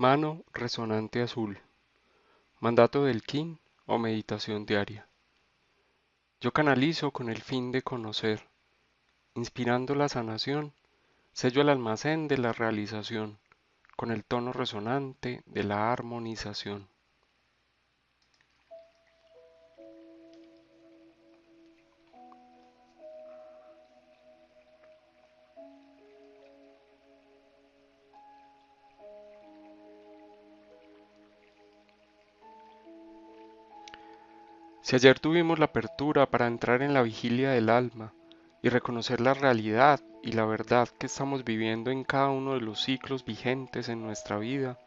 Mano resonante azul. Mandato del Kin o meditación diaria. Yo canalizo con el fin de conocer, inspirando la sanación, sello el almacén de la realización, con el tono resonante de la armonización. Si ayer tuvimos la apertura para entrar en la vigilia del alma y reconocer la realidad y la verdad que estamos viviendo en cada uno de los ciclos vigentes en nuestra vida,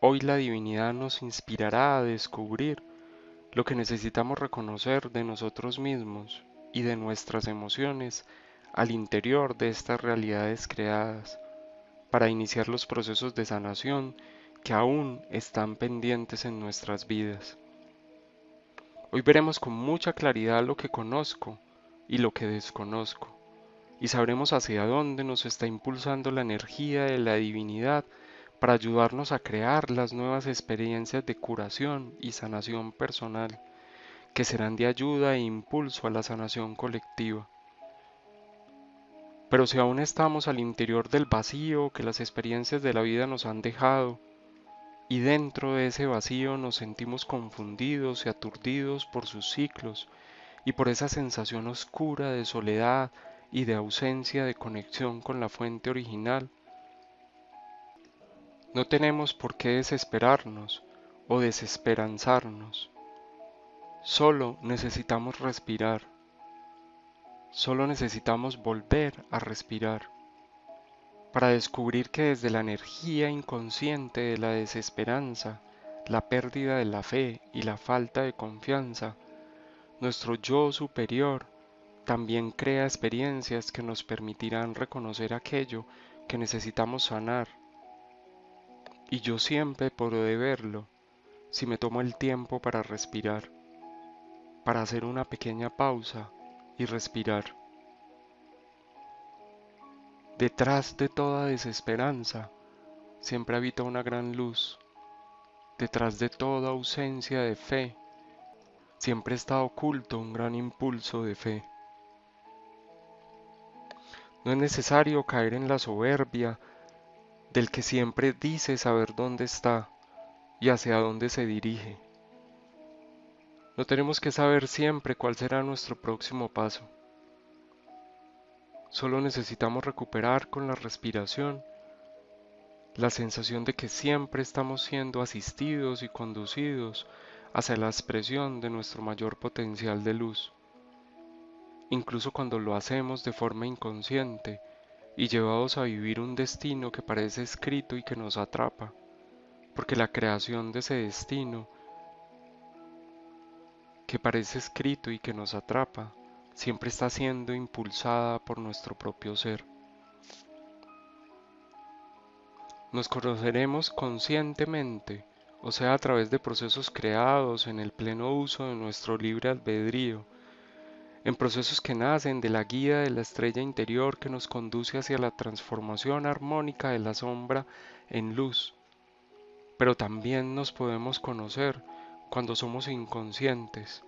hoy la divinidad nos inspirará a descubrir lo que necesitamos reconocer de nosotros mismos y de nuestras emociones al interior de estas realidades creadas para iniciar los procesos de sanación que aún están pendientes en nuestras vidas. Hoy veremos con mucha claridad lo que conozco y lo que desconozco, y sabremos hacia dónde nos está impulsando la energía de la divinidad para ayudarnos a crear las nuevas experiencias de curación y sanación personal, que serán de ayuda e impulso a la sanación colectiva. Pero si aún estamos al interior del vacío que las experiencias de la vida nos han dejado, y dentro de ese vacío nos sentimos confundidos y aturdidos por sus ciclos y por esa sensación oscura de soledad y de ausencia de conexión con la fuente original, no tenemos por qué desesperarnos o desesperanzarnos. Solo necesitamos respirar. Solo necesitamos volver a respirar para descubrir que desde la energía inconsciente de la desesperanza, la pérdida de la fe y la falta de confianza, nuestro yo superior también crea experiencias que nos permitirán reconocer aquello que necesitamos sanar. Y yo siempre podré verlo si me tomo el tiempo para respirar, para hacer una pequeña pausa y respirar. Detrás de toda desesperanza siempre habita una gran luz. Detrás de toda ausencia de fe siempre está oculto un gran impulso de fe. No es necesario caer en la soberbia del que siempre dice saber dónde está y hacia dónde se dirige. No tenemos que saber siempre cuál será nuestro próximo paso. Solo necesitamos recuperar con la respiración la sensación de que siempre estamos siendo asistidos y conducidos hacia la expresión de nuestro mayor potencial de luz, incluso cuando lo hacemos de forma inconsciente y llevados a vivir un destino que parece escrito y que nos atrapa, porque la creación de ese destino que parece escrito y que nos atrapa siempre está siendo impulsada por nuestro propio ser. Nos conoceremos conscientemente, o sea, a través de procesos creados en el pleno uso de nuestro libre albedrío, en procesos que nacen de la guía de la estrella interior que nos conduce hacia la transformación armónica de la sombra en luz. Pero también nos podemos conocer cuando somos inconscientes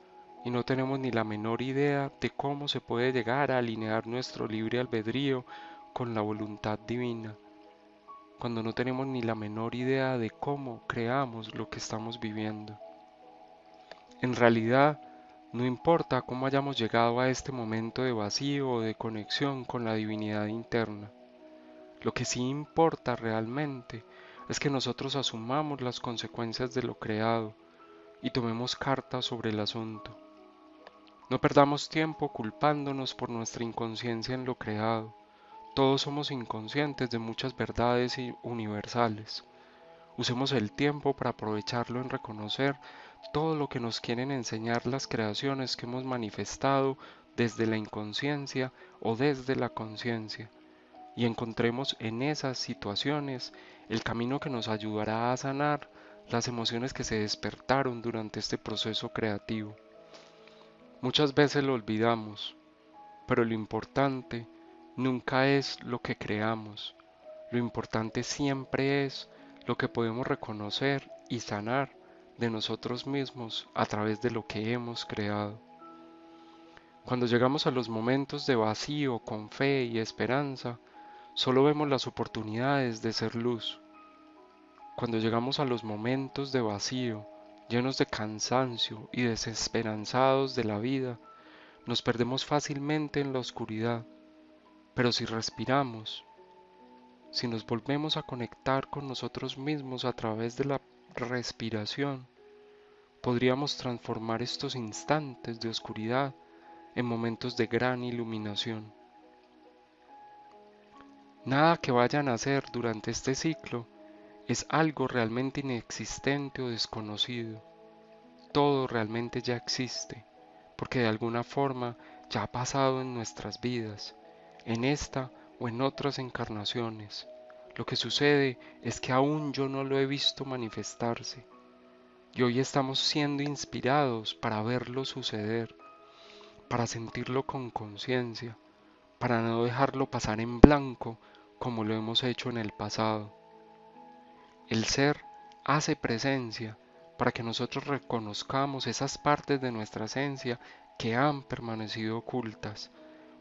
y no tenemos ni la menor idea de cómo se puede llegar a alinear nuestro libre albedrío con la voluntad divina, cuando no tenemos ni la menor idea de cómo creamos lo que estamos viviendo. En realidad, no importa cómo hayamos llegado a este momento de vacío o de conexión con la divinidad interna. Lo que sí importa realmente es que nosotros asumamos las consecuencias de lo creado y tomemos cartas sobre el asunto. No perdamos tiempo culpándonos por nuestra inconsciencia en lo creado. Todos somos inconscientes de muchas verdades universales. Usemos el tiempo para aprovecharlo en reconocer todo lo que nos quieren enseñar las creaciones que hemos manifestado desde la inconsciencia o desde la conciencia, y encontremos en esas situaciones el camino que nos ayudará a sanar las emociones que se despertaron durante este proceso creativo. Muchas veces lo olvidamos, pero lo importante nunca es lo que creamos, lo importante siempre es lo que podemos reconocer y sanar de nosotros mismos a través de lo que hemos creado. Cuando llegamos a los momentos de vacío con fe y esperanza, solo vemos las oportunidades de ser luz. Cuando llegamos a los momentos de vacío, llenos de cansancio y desesperanzados de la vida, nos perdemos fácilmente en la oscuridad. Pero si respiramos, si nos volvemos a conectar con nosotros mismos a través de la respiración, podríamos transformar estos instantes de oscuridad en momentos de gran iluminación. Nada que vayan a hacer durante este ciclo es algo realmente inexistente o desconocido. Todo realmente ya existe, porque de alguna forma ya ha pasado en nuestras vidas, en esta o en otras encarnaciones. Lo que sucede es que aún yo no lo he visto manifestarse, y hoy estamos siendo inspirados para verlo suceder, para sentirlo con conciencia, para no dejarlo pasar en blanco como lo hemos hecho en el pasado. El ser hace presencia para que nosotros reconozcamos esas partes de nuestra esencia que han permanecido ocultas,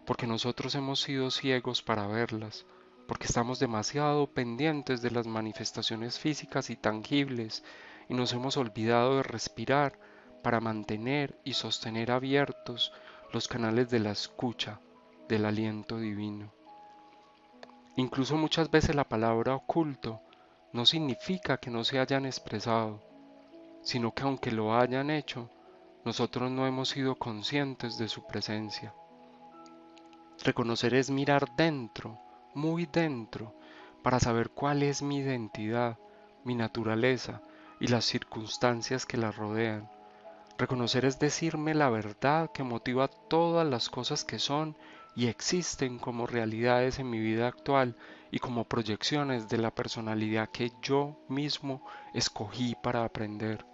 porque nosotros hemos sido ciegos para verlas, porque estamos demasiado pendientes de las manifestaciones físicas y tangibles y nos hemos olvidado de respirar para mantener y sostener abiertos los canales de la escucha, del aliento divino. Incluso muchas veces la palabra oculto no significa que no se hayan expresado, sino que aunque lo hayan hecho, nosotros no hemos sido conscientes de su presencia. Reconocer es mirar dentro, muy dentro, para saber cuál es mi identidad, mi naturaleza y las circunstancias que la rodean. Reconocer es decirme la verdad que motiva todas las cosas que son y existen como realidades en mi vida actual y como proyecciones de la personalidad que yo mismo escogí para aprender.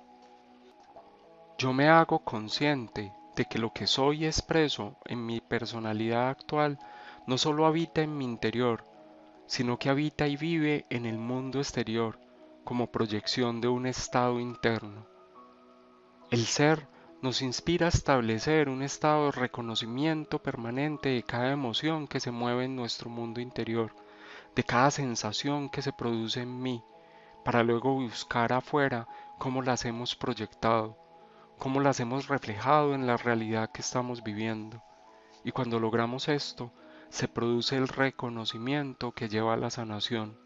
Yo me hago consciente de que lo que soy y expreso en mi personalidad actual no solo habita en mi interior, sino que habita y vive en el mundo exterior como proyección de un estado interno. El ser nos inspira a establecer un estado de reconocimiento permanente de cada emoción que se mueve en nuestro mundo interior, de cada sensación que se produce en mí, para luego buscar afuera cómo las hemos proyectado, cómo las hemos reflejado en la realidad que estamos viviendo. Y cuando logramos esto, se produce el reconocimiento que lleva a la sanación.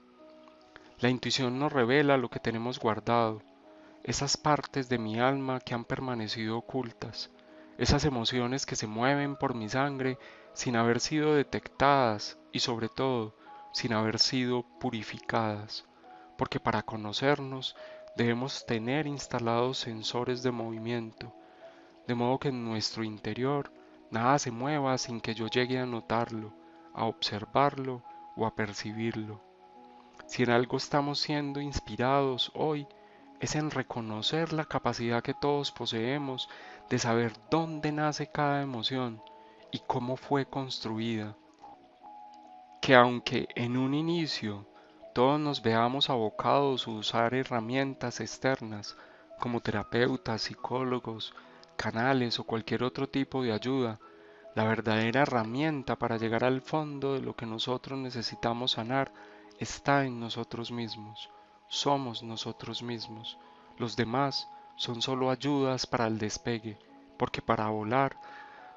La intuición nos revela lo que tenemos guardado, esas partes de mi alma que han permanecido ocultas, esas emociones que se mueven por mi sangre sin haber sido detectadas y sobre todo sin haber sido purificadas, porque para conocernos debemos tener instalados sensores de movimiento, de modo que en nuestro interior nada se mueva sin que yo llegue a notarlo, a observarlo o a percibirlo. Si en algo estamos siendo inspirados hoy, es en reconocer la capacidad que todos poseemos de saber dónde nace cada emoción y cómo fue construida. Que aunque en un inicio todos nos veamos abocados a usar herramientas externas como terapeutas, psicólogos, canales o cualquier otro tipo de ayuda, la verdadera herramienta para llegar al fondo de lo que nosotros necesitamos sanar está en nosotros mismos. Somos nosotros mismos. Los demás son solo ayudas para el despegue, porque para volar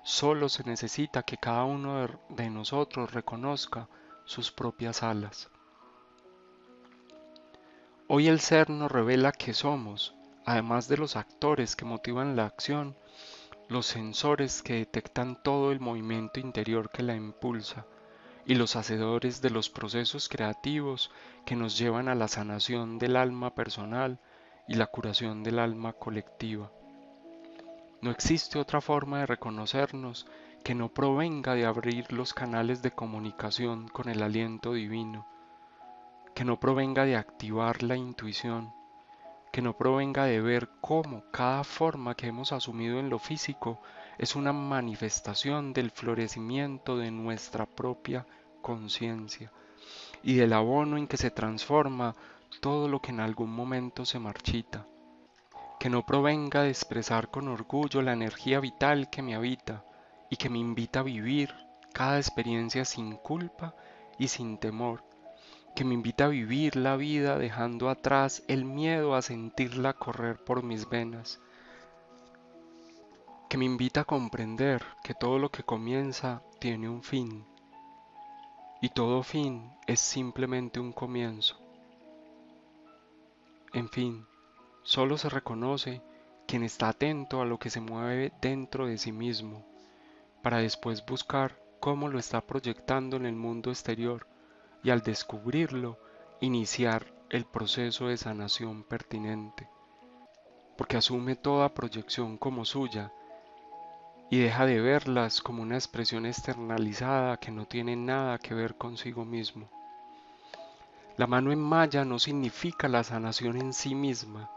solo se necesita que cada uno de nosotros reconozca sus propias alas. Hoy el ser nos revela que somos, además de los actores que motivan la acción, los sensores que detectan todo el movimiento interior que la impulsa y los hacedores de los procesos creativos que nos llevan a la sanación del alma personal y la curación del alma colectiva. No existe otra forma de reconocernos que no provenga de abrir los canales de comunicación con el aliento divino, que no provenga de activar la intuición, que no provenga de ver cómo cada forma que hemos asumido en lo físico es una manifestación del florecimiento de nuestra propia conciencia y del abono en que se transforma todo lo que en algún momento se marchita, que no provenga de expresar con orgullo la energía vital que me habita y que me invita a vivir cada experiencia sin culpa y sin temor, que me invita a vivir la vida dejando atrás el miedo a sentirla correr por mis venas, que me invita a comprender que todo lo que comienza tiene un fin y todo fin es simplemente un comienzo. En fin, solo se reconoce quien está atento a lo que se mueve dentro de sí mismo, para después buscar cómo lo está proyectando en el mundo exterior y al descubrirlo, iniciar el proceso de sanación pertinente, porque asume toda proyección como suya y deja de verlas como una expresión externalizada que no tiene nada que ver consigo mismo. La mano en maya no significa la sanación en sí misma,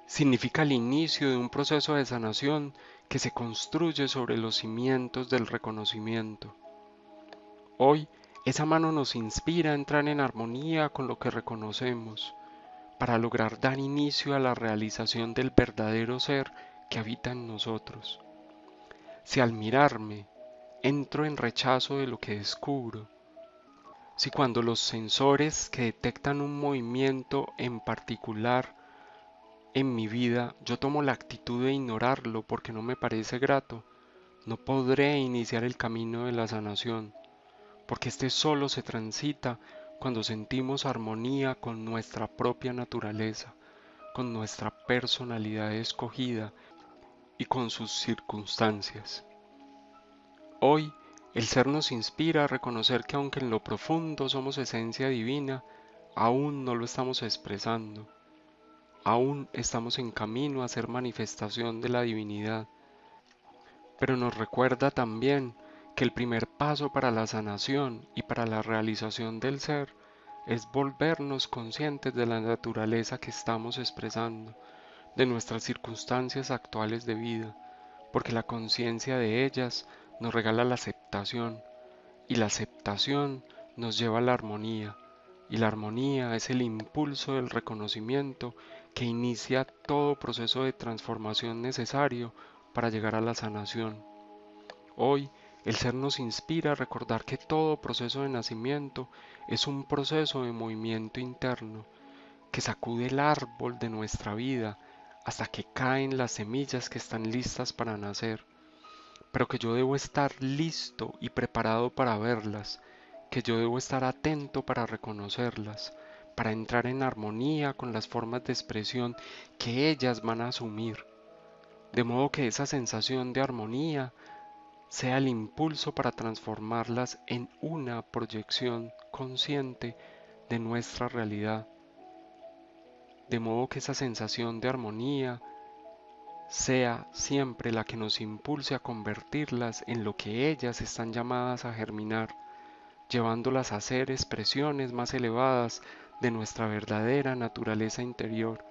significa el inicio de un proceso de sanación que se construye sobre los cimientos del reconocimiento. Hoy, esa mano nos inspira a entrar en armonía con lo que reconocemos, para lograr dar inicio a la realización del verdadero ser que habita en nosotros. Si al mirarme entro en rechazo de lo que descubro, si cuando los sensores que detectan un movimiento en particular en mi vida yo tomo la actitud de ignorarlo porque no me parece grato, no podré iniciar el camino de la sanación, porque este solo se transita cuando sentimos armonía con nuestra propia naturaleza, con nuestra personalidad escogida y con sus circunstancias. Hoy, el ser nos inspira a reconocer que aunque en lo profundo somos esencia divina, aún no lo estamos expresando, aún estamos en camino a ser manifestación de la divinidad, pero nos recuerda también que el primer paso para la sanación y para la realización del ser es volvernos conscientes de la naturaleza que estamos expresando, de nuestras circunstancias actuales de vida, porque la conciencia de ellas nos regala la aceptación, y la aceptación nos lleva a la armonía, y la armonía es el impulso del reconocimiento que inicia todo proceso de transformación necesario para llegar a la sanación. Hoy, el ser nos inspira a recordar que todo proceso de nacimiento es un proceso de movimiento interno que sacude el árbol de nuestra vida hasta que caen las semillas que están listas para nacer, pero que yo debo estar listo y preparado para verlas, que yo debo estar atento para reconocerlas, para entrar en armonía con las formas de expresión que ellas van a asumir, de modo que esa sensación de armonía sea el impulso para transformarlas en una proyección consciente de nuestra realidad, de modo que esa sensación de armonía sea siempre la que nos impulse a convertirlas en lo que ellas están llamadas a germinar, llevándolas a ser expresiones más elevadas de nuestra verdadera naturaleza interior,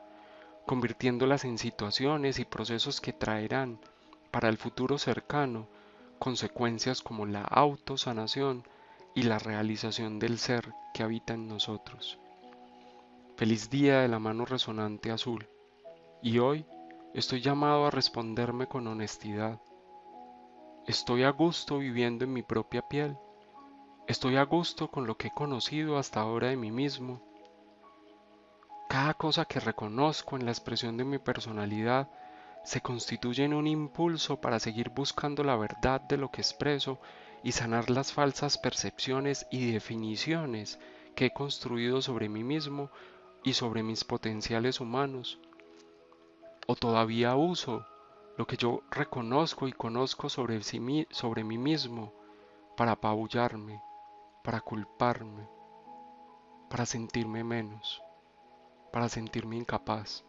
convirtiéndolas en situaciones y procesos que traerán, para el futuro cercano, consecuencias como la autosanación y la realización del ser que habita en nosotros. Feliz día de la mano resonante azul. Y hoy estoy llamado a responderme con honestidad. ¿Estoy a gusto viviendo en mi propia piel? ¿Estoy a gusto con lo que he conocido hasta ahora de mí mismo? Cada cosa que reconozco en la expresión de mi personalidad se constituye en un impulso para seguir buscando la verdad de lo que expreso y sanar las falsas percepciones y definiciones que he construido sobre mí mismo y sobre mis potenciales humanos. ¿O todavía uso lo que yo reconozco y conozco sobre mí mismo para apabullarme, para culparme, para sentirme menos, para sentirme incapaz,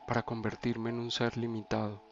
para convertirme en un ser limitado?